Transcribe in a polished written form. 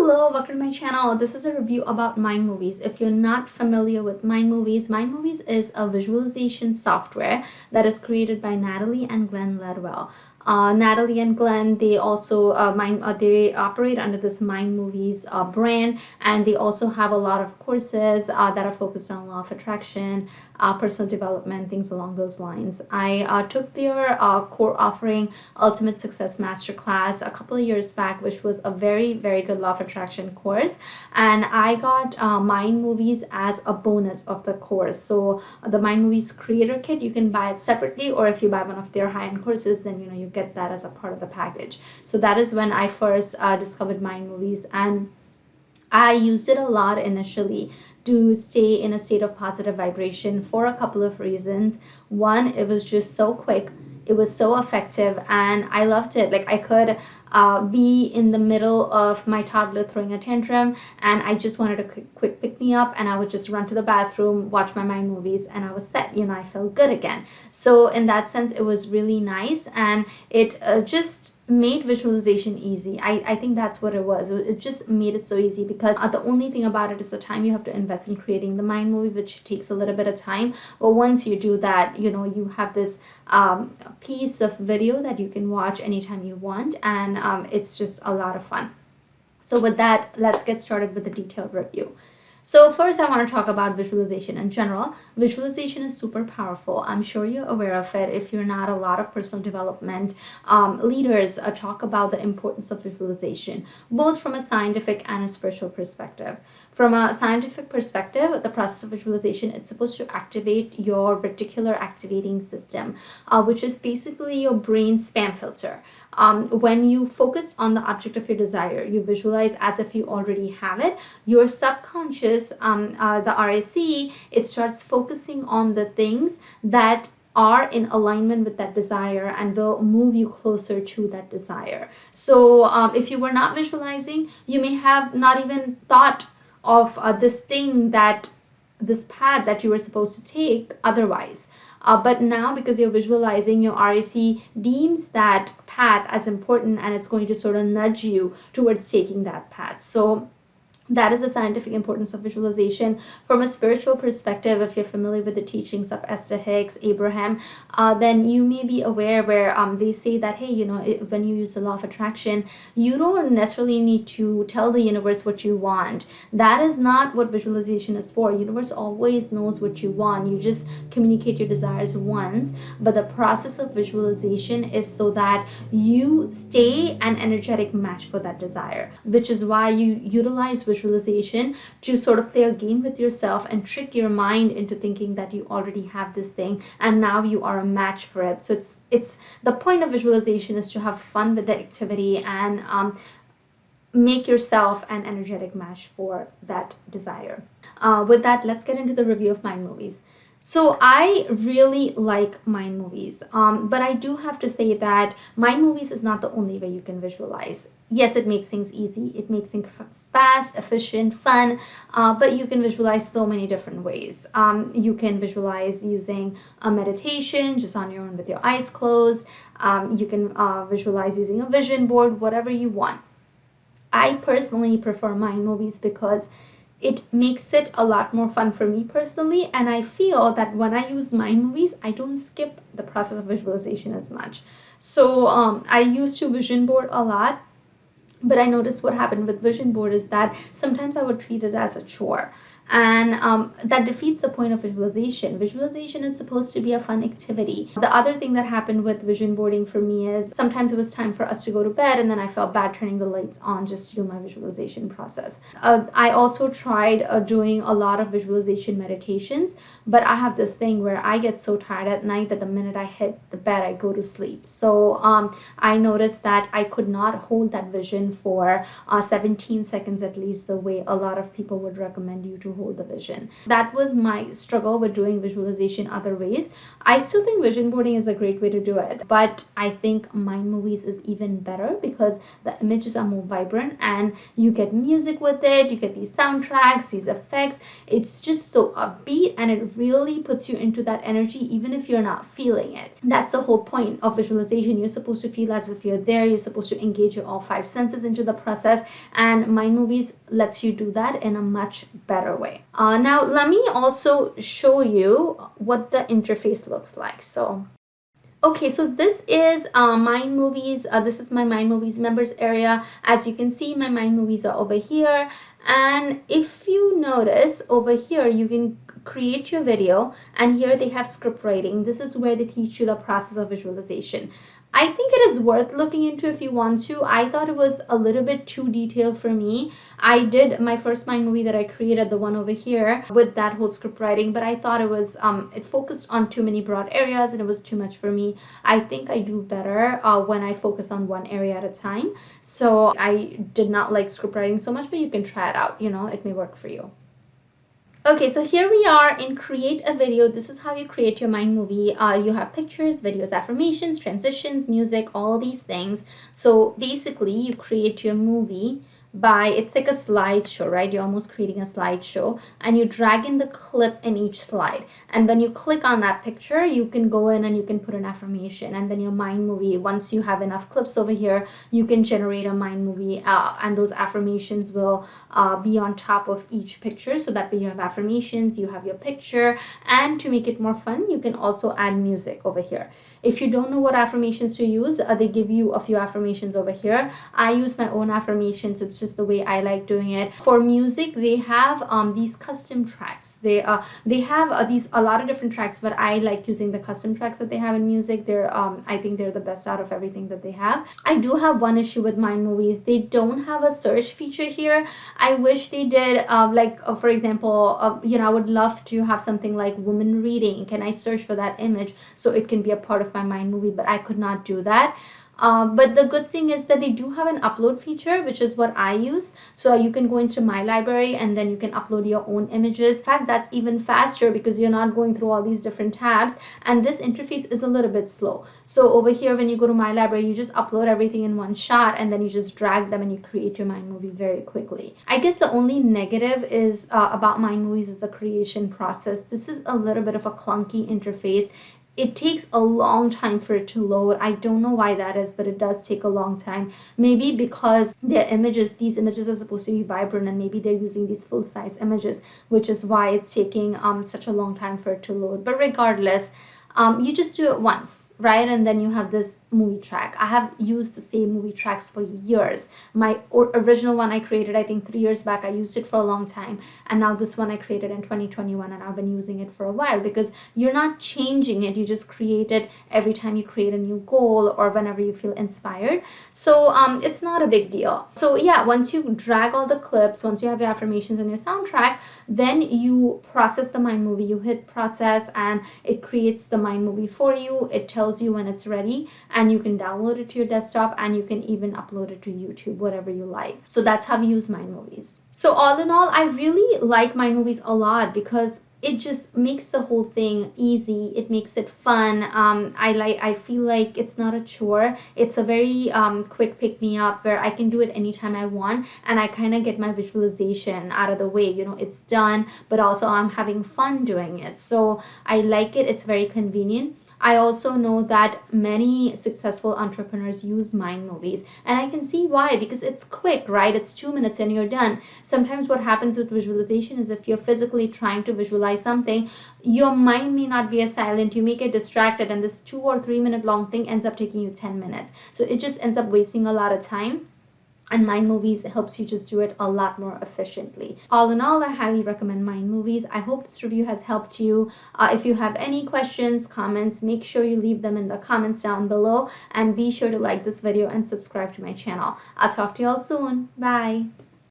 Hello, welcome to my channel. This is a review about Mind Movies. If you're not familiar with Mind Movies is a visualization software that is created by Natalie and Glenn Ledwell. Natalie and Glenn, they also they operate under this Mind Movies brand, and they also have a lot of courses that are focused on law of attraction, personal development, things along those lines. I took their core offering, Ultimate Success Masterclass, a couple of years back, which was a very good law of attraction course, and I got Mind Movies as a bonus of the course. So the Mind Movies creator kit, you can buy it separately, or if you buy one of their high-end courses, then you get that as a part of the package. So that is when I first discovered Mind Movies, and I used it a lot initially to stay in a state of positive vibration for a couple of reasons. One, it was just so quick. It was so effective, and I loved it. Like, I could be in the middle of my toddler throwing a tantrum, and I just wanted a quick pick me up, and I would just run to the bathroom, watch my Mind Movies, and I was set. I felt good again. So in that sense, it was really nice, and it just made visualization easy. I think that's what it was. It just made it so easy, because the only thing about it is the time you have to invest in creating the Mind Movie, which takes a little bit of time. But once you do that, you have this piece of video that you can watch anytime you want, and it's just a lot of fun. So with that, let's get started with the detailed review. So first, I want to talk about visualization in general. Visualization is super powerful. I'm sure you're aware of it. If you're not, a lot of personal development leaders talk about the importance of visualization, both from a scientific and a spiritual perspective. From a scientific perspective, the process of visualization, it's supposed to activate your reticular activating system, which is basically your brain spam filter. When you focus on the object of your desire, you visualize as if you already have it. Your subconscious, the RAC, it starts focusing on the things that are in alignment with that desire and will move you closer to that desire. So if you were not visualizing, you may have not even thought of this path that you were supposed to take otherwise. But now, because you're visualizing, your RAC deems that path as important, and it's going to sort of nudge you towards taking that path. So that is the scientific importance of visualization. From a spiritual perspective, if you're familiar with the teachings of Esther Hicks, Abraham, then you may be aware where they say that, hey, when you use the law of attraction, you don't necessarily need to tell the universe what you want. That is not what visualization is for. Universe always knows what you want. You just communicate your desires once, but the process of visualization is so that you stay an energetic match for that desire, which is why you utilize visualization to sort of play a game with yourself and trick your mind into thinking that you already have this thing and now you are a match for it. So it's the point of visualization is to have fun with the activity and make yourself an energetic match for that desire. With that, let's get into the review of Mind Movies. So I really like Mind Movies, but I do have to say that Mind Movies is not the only way you can visualize. Yes, it makes things easy. It makes things fast, efficient, fun, but you can visualize so many different ways. You can visualize using a meditation just on your own with your eyes closed. You can visualize using a vision board, whatever you want. I personally prefer Mind Movies because it makes it a lot more fun for me personally, and I feel that when I use Mind Movies, I don't skip the process of visualization as much. So I used to vision board a lot, but I noticed what happened with vision board is that sometimes I would treat it as a chore, and that defeats the point of visualization. Visualization is supposed to be a fun activity. The other thing that happened with vision boarding for me is sometimes it was time for us to go to bed, and then I felt bad turning the lights on just to do my visualization process. I also tried doing a lot of visualization meditations, but I have this thing where I get so tired at night that the minute I hit the bed, I go to sleep. So I noticed that I could not hold that vision for 17 seconds at least, the way a lot of people would recommend you to hold the vision. That was my struggle with doing visualization other ways. I still think vision boarding is a great way to do it, but I think mind movies is even better because the images are more vibrant and you get music with it, you get these soundtracks, these effects. It's just so upbeat and it really puts you into that energy even if you're not feeling it. That's the whole point of visualization. You're supposed to feel as if you're there. You're supposed to engage your all five senses into the process, and mind movies lets you do that in a much better way. Now let me also show you what the interface looks like. Okay, so this is Mind Movies. This is my Mind Movies members area. As you can see, my Mind Movies are over here. And if you notice over here, you can create your video, and here they have script writing. This is where they teach you the process of visualization. I think it is worth looking into if you want to. I thought it was a little bit too detailed for me. I did my first mind movie that I created, the one over here, with that whole script writing, but I thought it was it focused on too many broad areas and it was too much for me. I think I do better when I focus on one area at a time. So I did not like script writing so much, but you can try it out. You know, it may work for you. Okay, so here we are in create a video. This is how you create your mind movie. You have pictures, videos, affirmations, transitions, music, all these things. So basically you create your movie by, it's like a slideshow, right? You're almost creating a slideshow, and you drag in the clip in each slide. And when you click on that picture, you can go in and you can put an affirmation, and then your mind movie, once you have enough clips over here, you can generate a mind movie, and those affirmations will be on top of each picture. So that way you have affirmations, you have your picture, and to make it more fun, you can also add music over here. If you don't know what affirmations to use, they give you a few affirmations over here. I use my own affirmations. It's just the way I like doing it. For music, they have these custom tracks. They have a lot of different tracks, but I like using the custom tracks that they have in music. I think they're the best out of everything that they have. I do have one issue with mind movies. They don't have a search feature here. I wish they did. For example, you know, I would love to have something like woman reading. Can I search for that image so it can be a part of my mind movie? But I could not do that. But the good thing is that they do have an upload feature, which is what I use. So you can go into my library and then you can upload your own images. In fact, that's even faster because you're not going through all these different tabs, and this interface is a little bit slow. So over here, when you go to my library, you just upload everything in one shot and then you just drag them and you create your mind movie very quickly. I guess the only negative is about mind movies is the creation process. This is a little bit of a clunky interface. It takes a long time for it to load. I don't know why that is, but it does take a long time. Maybe because these images are supposed to be vibrant, and maybe they're using these full-size images, which is why it's taking such a long time for it to load. But regardless, you just do it once, right? And then you have this movie track. I have used the same movie tracks for years. My original one I created, I think 3 years back, I used it for a long time. And now this one I created in 2021, and I've been using it for a while because you're not changing it. You just create it every time you create a new goal or whenever you feel inspired. So it's not a big deal. So yeah, once you drag all the clips, once you have your affirmations and your soundtrack, then you process the mind movie. You hit process and it creates the mind movie for you. It tells you when it's ready, and you can download it to your desktop, and you can even upload it to YouTube, whatever you like. So that's how we use mind movies. So all in all, I really like mind movies a lot because it just makes the whole thing easy. It makes it fun. I feel like it's not a chore. It's a very quick pick me up where I can do it anytime I want, and I kind of get my visualization out of the way. You know, it's done, but also I'm having fun doing it. So I like it. It's very convenient. I also know that many successful entrepreneurs use mind movies, and I can see why, because it's quick, right? It's 2 minutes and you're done. Sometimes what happens with visualization is if you're physically trying to visualize something, your mind may not be as silent. You may get distracted, and this 2 or 3 minute long thing ends up taking you 10 minutes. So it just ends up wasting a lot of time. And Mind Movies helps you just do it a lot more efficiently. All in all, I highly recommend Mind Movies. I hope this review has helped you. If you have any questions, comments, make sure you leave them in the comments down below. And be sure to like this video and subscribe to my channel. I'll talk to you all soon. Bye.